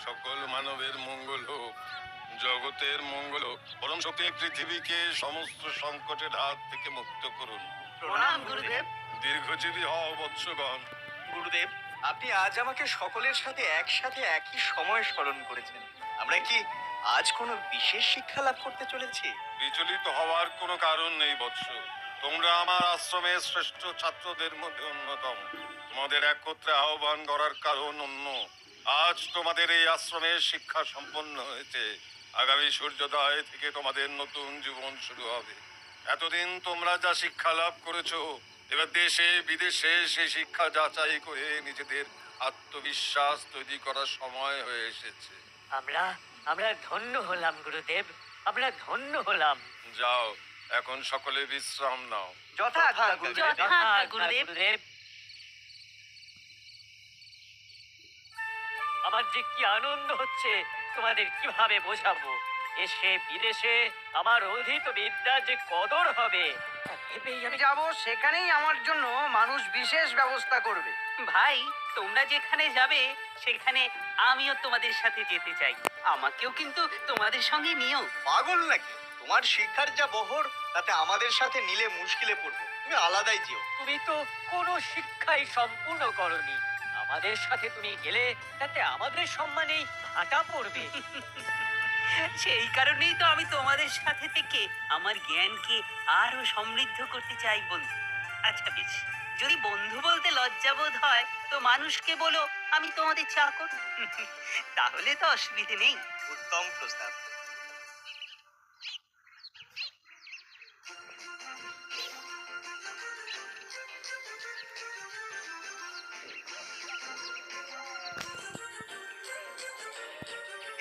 সকল মানবের মঙ্গল হোক, জগতের মঙ্গল হোক। পরম শক্তি পৃথিবীকে সমস্ত সংকটের হাত থেকে মুক্ত করুন। প্রণাম গুরুদেব। দীর্ঘজীবী হও বৎসগণ। গুরুদেব, আপনি আজ আমাকে সকলের সাথে একসাথে একই সময় স্মরণ করেছেন। আমরা কি আজ কোনো বিশেষ শিক্ষা লাভ করতে চলেছি? বিচলিত হওয়ার কোনো কারণ নেই বৎস। তোমরা আমার আশ্রমের শ্রেষ্ঠ ছাত্রদের মধ্যে অন্যতম। তোমাদের একত্রে আহ্বান করার কারণ অন্য। আজ তোমাদের এই আশ্রমে শিক্ষা সম্পন্ন হয়েছে। আগামী সূর্যোদয় থেকে তোমাদের নতুন জীবন শুরু হবে। এতদিন তোমরা যা শিক্ষা লাভ করেছো, এবার দেশে বিদেশে সেই শিক্ষা যাচাই করে নিজেদের আত্মবিশ্বাস তৈরি করার সময় হয়ে এসেছে। আমরা আমরা ধন্য হলাম গুরুদেব, আমরা ধন্য হলাম। যাও, এখন সকলে বিশ্রাম নাও। যথাজ্ঞা গুরুদেব। যথাজ্ঞা গুরুদেব। আমার যে কি আনন্দ হচ্ছে তোমাদের কিভাবে বোঝাবো। এসে বিদেশে আমার অধীত বিদ্যা যে কদর হবে ভেবেই আমি যাব, সেখানেই আমার জন্য মানুষ বিশেষ ব্যবস্থা করবে। ভাই, তোমরা যেখানে যাবে সেখানে আমিও তোমাদের সাথে যেতে চাই। আমাকেও কিন্তু তোমাদের সঙ্গে নিও। পাগল নাকি? তোমার শিক্ষার যা বহর, তাতে আমাদের সাথে নিলে মুশকিলে পড়বো। তুমি আলাদাই যেও। তুমি তো কোনো শিক্ষাই সম্পূর্ণ করনি। আমাদের সাথে তুমি গেলে তাতে আমাদের সম্মানেই ভাটা পড়বে। সেই কারণেই তো আমি তোমাদের সাথে থেকে আমার জ্ঞানকে আরো সমৃদ্ধ করতে চাই বন্ধু। আচ্ছা বেশ, যদি বন্ধু বলতে লজ্জাবোধ হয় তো মানুষকে বলো আমি তোমাদের চাকর। তাহলে তো অসুবিধে নেই। উত্তম প্রস্তাব।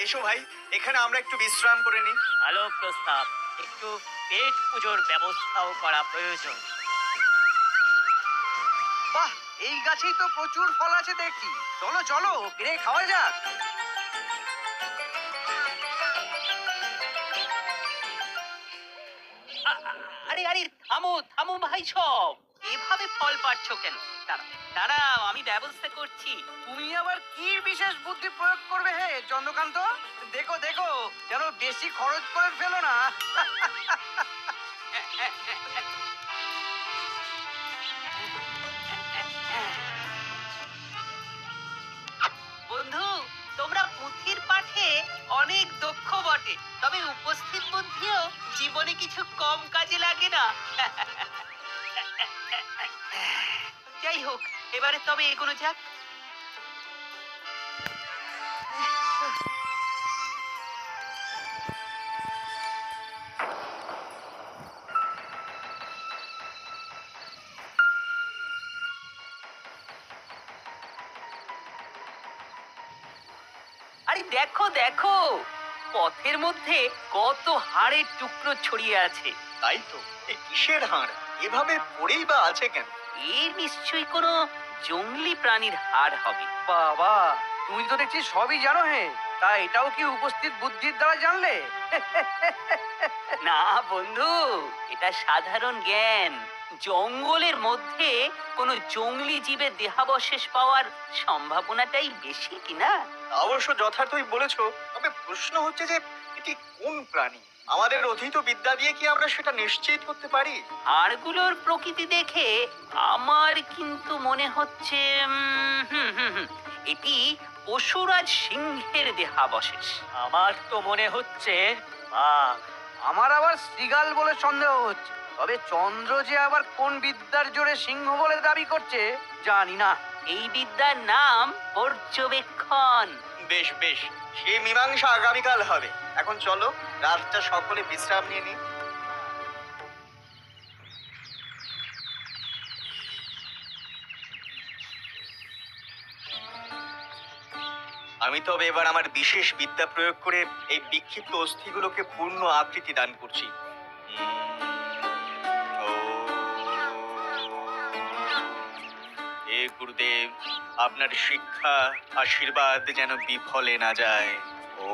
এসো ভাই, এখানে আমরা একটু বিশ্রাম করে নিই। ভালো প্রস্তাব। একটু পেট পুজোর ব্যবস্থাও করা প্রয়োজন। বাহ, এই গাছেই তো প্রচুর ফল আছে দেখছি। চলো চলো, পেরে খাওয়া যাক। আরে আরে, থামো থামো ভাই সব। এভাবে ফল পাচ্ছ কেন? দাঁড়াও, আমি ব্যবস্থা করছি। তুমি আবার কি বিশেষ বুদ্ধি প্রয়োগ করবে হে চন্দ্রকান্ত? দেখো দেখো, যেন বেশি খরচ করে ফেলো না। বন্ধু, তোমরা পুঁথির পাঠে অনেক দক্ষ বটে, তবে উপস্থিত বুদ্ধিও জীবনে কিছু কম কাজে লাগে না। যাই হোক, এবারে তবে এগোনো যাক। আরে দেখো দেখো, পথের মধ্যে কত হাড়ের টুকরো ছড়িয়ে আছে। তাই তো, এ কিসের হাড়? এভাবে পড়েই বা আছে কেন? এর নিশ্চয়ই কোনো জংলি প্রাণীর হাড় হবে। বাবা, তুমি তো দেখছি সবই জানো হে। তা এটাও কি উপস্থিত বুদ্ধির দ্বারা জানলে? না বন্ধু, এটা সাধারণ জ্ঞান। জঙ্গলের মধ্যে কোনো জংলি জীবের দেহাবশেষ পাওয়ার সম্ভাবনাটাই বেশি কিনা। অবশ্য যথার্থই বলেছো, তবে প্রশ্ন হচ্ছে যে এটি কোন প্রাণী? আমাদের অধীত বিদ্যা দিয়ে কি আমরা সেটা নিশ্চিত করতে পারি? হাড়গুলোর প্রকৃতি দেখে আমার কিন্তু মনে হচ্ছে এটি পশুরাজ সিংহের দেহাবশেষ। আমার তো মনে হচ্ছে বাঘ। আমার আবার শ্রীগাল বলে সন্দেহ হচ্ছে। তবে চন্দ্র যে আবার কোন বিদ্যার জোরে সিংহ বলে দাবি করছে জানি না। এই বিদ্যার নাম পর্যবেক্ষণ। বেশ বেশ, সেই মীমাংসা আগামীকাল হবে। এখন চলো, রাতটা সকলে বিশ্রাম নিয়ে নিই। আমি তবে এবার আমার বিশেষ বিদ্যা প্রয়োগ করে এই বিক্ষিপ্ত অস্থিগুলোকে পূর্ণ আকৃতি দান করছি। হে গুরুদেব, আপনার শিক্ষা আশীর্বাদ যেন বিফলে না যায়। ও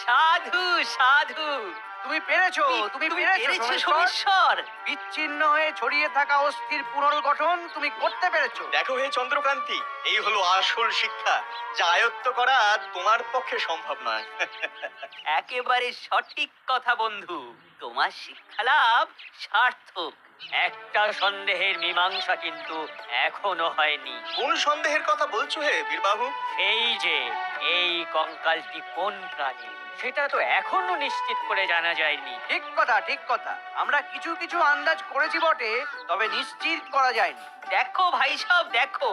সাধু সাধু তুমি পেরেছো, তুমি পেরেছো সোমেশ্বর। সোমেশ্বর। বিচ্ছিন্ন হয়ে ছড়িয়ে থাকা অস্থির পুনর্গঠন তুমি করতে পেরেছো। দেখো হে চন্দ্রকান্তি, এই হলো আসল শিক্ষা, যা আয়ত্ত করা তোমার পক্ষে সম্ভব নয়। একেবারে সঠিক কথা বন্ধু, তোমার শিক্ষালাভ সার্থক। একটা সন্দেহের মীমাংসা কিন্তু এখনো হয়নি। কোন সন্দেহের কথা বলছো হে বীরবাহু? এই যে এই কঙ্কালটি কোন প্রাণী সেটা তো এখনো নিশ্চিত করে জানা যায়নি। ঠিক কথা, ঠিক কথা। আমরা কিছু কিছু আন্দাজ করেছি বটে, তবে নিশ্চিত করা যায়নি। দেখো ভাই সব দেখো,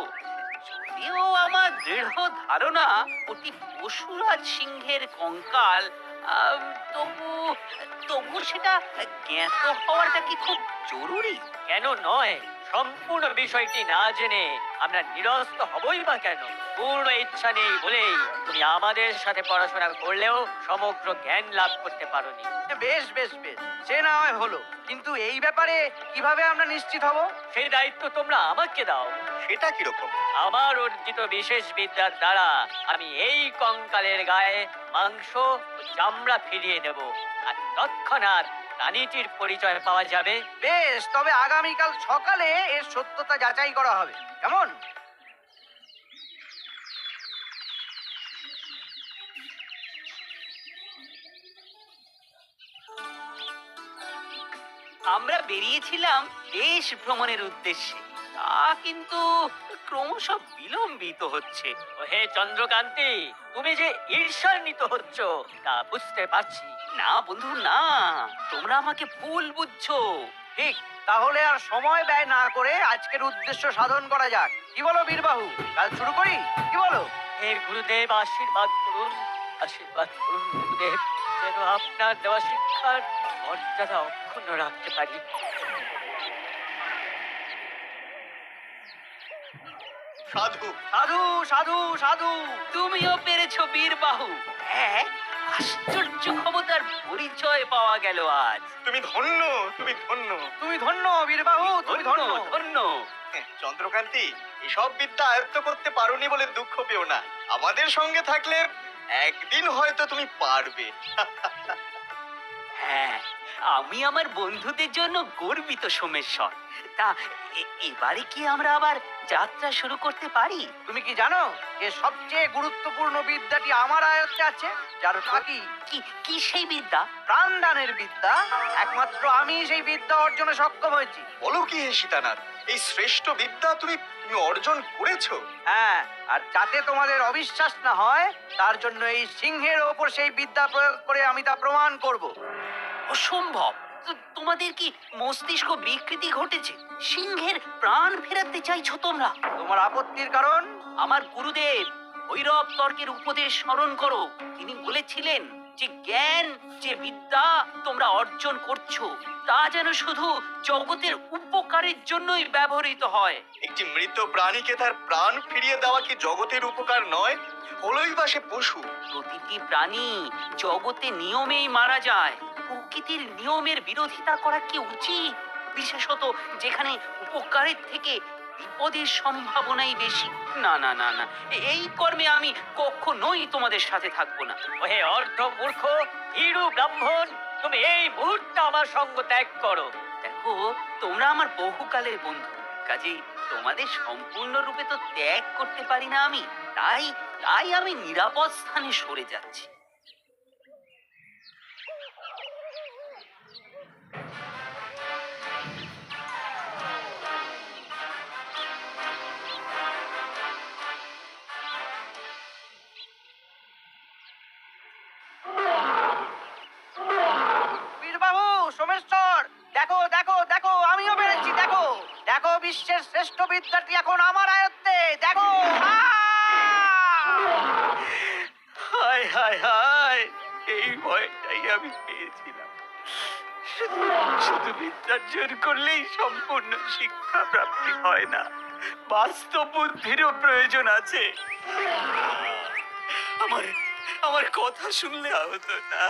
যদিও আমার দৃঢ় ধারণা ওটি পশুরাজ সিংহের কঙ্কাল, তবু তবু সেটা জ্ঞাত হওয়াটা কি খুব জরুরি? কেন নয়? সম্পূর্ণ বিষয়টি না জেনে আমরা নিরস্ত হবই বা কেন? পূর্ণ ইচ্ছা নেই বলেই তুমি আমাদের সাথে পড়াশোনা করলেও সমগ্র জ্ঞান লাভ করতে পারোনি। বেশ বেশ বেশ, সে না হয় হলো, কিন্তু এই ব্যাপারে কিভাবে আমরা নিশ্চিত হব? সেই দায়িত্ব তোমরা আমাকে দাও। সেটা কিরকম? আমার অর্জিত বিশেষ বিদ্যার দ্বারা আমি এই কঙ্কালের গায়ে মাংস ও চামড়া ফিরিয়ে দেব, আর তৎক্ষণাৎ প্রাণীটির পরিচয় পাওয়া যাবে। বেশ, তবে আগামীকাল সকালে এর সত্যতা যাচাই করা হবে, কেমন? আমরা বেরিয়েছিলাম দেশ ভ্রমণের উদ্দেশ্যে, তা কিন্তু ক্রমশ বিলম্বিত হচ্ছে। ও হে চন্দ্রকান্তি, তুমি যে ঈর্ষান্বিত হচ্ছ তা বুঝতে পারছি। না বন্ধু না, তোমরা আমাকে ভুল বুঝছো। ঠিক, তাহলে আর সময় ব্যয় না করে আজকের উদ্দেশ্য সাধন করা যাক। কি বলো বীরবাহু, কাল শুরু করি? কি বলো? হে গুরুদেব, আশীর্বাদ করুন, আশীর্বাদ করুন গুরুদেব, যেন আপনার দেওয়া শিক্ষার মর্যাদা অক্ষুণ্ণ রাখতে পারি। সাধু সাধু সাধু সাধু। তুমিও পেরেছো বীরবাহু। হ্যাঁ, আশ্চর্য ক্ষমতার পরিচয় পাওয়া গেল আজ। তুমি ধন্য, তুমি ধন্য। তুমি ধন্য বীরবাহু, তুমি ধন্য ধন্য। ধন্য। চন্দ্রকান্তি, এসব বিদ্যা আয়ত্ত করতে পারোনি বলে দুঃখ পেও না। আমাদের সঙ্গে থাকলে একদিন হয়তো তুমি পারবে। হ্যাঁ, আমি আমার বন্ধুদের জন্য গর্বিত সোমেশ্বর। তা এবারে কি আমরা আবার যাত্রা শুরু করতে পারি? তুমি কি জানো যে সবচেয়ে গুরুত্বপূর্ণ বিদ্যাটি আমার আয়ত্তে আছে, যার বাকি কি কি সেই বিদ্যা? প্রাণদানের বিদ্যা। একমাত্র আমি সেই বিদ্যা অর্জনে সক্ষম হয়েছি। বলো কি হে সীতানাথ, এই শ্রেষ্ঠ বিদ্যা তুমি অর্জন করেছো? হ্যাঁ, আর যাতে তোমাদের অবিশ্বাস না হয় তার জন্য এই সিংহের ওপর সেই বিদ্যা প্রয়োগ করে আমি তা প্রমাণ করব। অসম্ভব! তোমাদের কি মস্তিষ্ক বিকৃতি ঘটেছে? সিংহের প্রাণ ফেরাতে চাইছো তোমরা? তোমার আপত্তির কারণ? আমার গুরুদেব ভৈরব তর্কের উপদেশ স্মরণ করো। তিনি বলেছিলেন যে জ্ঞান, যে বিদ্যা তোমরা অর্জন করছো, তা যেন শুধু জগতের উপকারের জন্যই ব্যবহৃত হয়। একটি মৃত প্রাণীকে তার প্রাণ ফিরিয়ে দেওয়া কি জগতের উপকার নয়? হলোই বা সে পশু। প্রতিটি প্রাণী জগতে নিয়মেই মারা যায়। প্রকৃতির নিয়মের বিরোধিতা করা কি উচিত? বিশেষত যেখানে উপকারের থেকে বিপদের সম্ভাবনাই বেশি। না না না না, এই কর্মে আমি কখনোই তোমাদের সাথে থাকবো না। ও হে অর্ধ মূর্খ হিরু ব্রাহ্মণ, তুমি এই মুহূর্তে আমার সঙ্গ ত্যাগ করো। দেখো, তোমরা আমার বহুকালের বন্ধু, কাজেই তোমাদের সম্পূর্ণরূপে তো ত্যাগ করতে পারি না আমি। তাই তাই আমি নিরাপদ স্থানে সরে যাচ্ছি। বীরবাহু, সোমেশ্বর, দেখো দেখো দেখো, আমিও পেরেছি। দেখো দেখো, বিশ্বের শ্রেষ্ঠ বিদ্যাটি এখন আমার আয়ত্তে। দেখো। হায় হায় হায়, এই ভয়টাই আমি পেয়েছিলাম। শুধু বিদ্যার জোর করলেই সম্পূর্ণ শিক্ষা প্রাপ্তি হয় না, বাস্তব বুদ্ধিরও প্রয়োজন আছে। আমার আমার কথা শুনলে হতো না।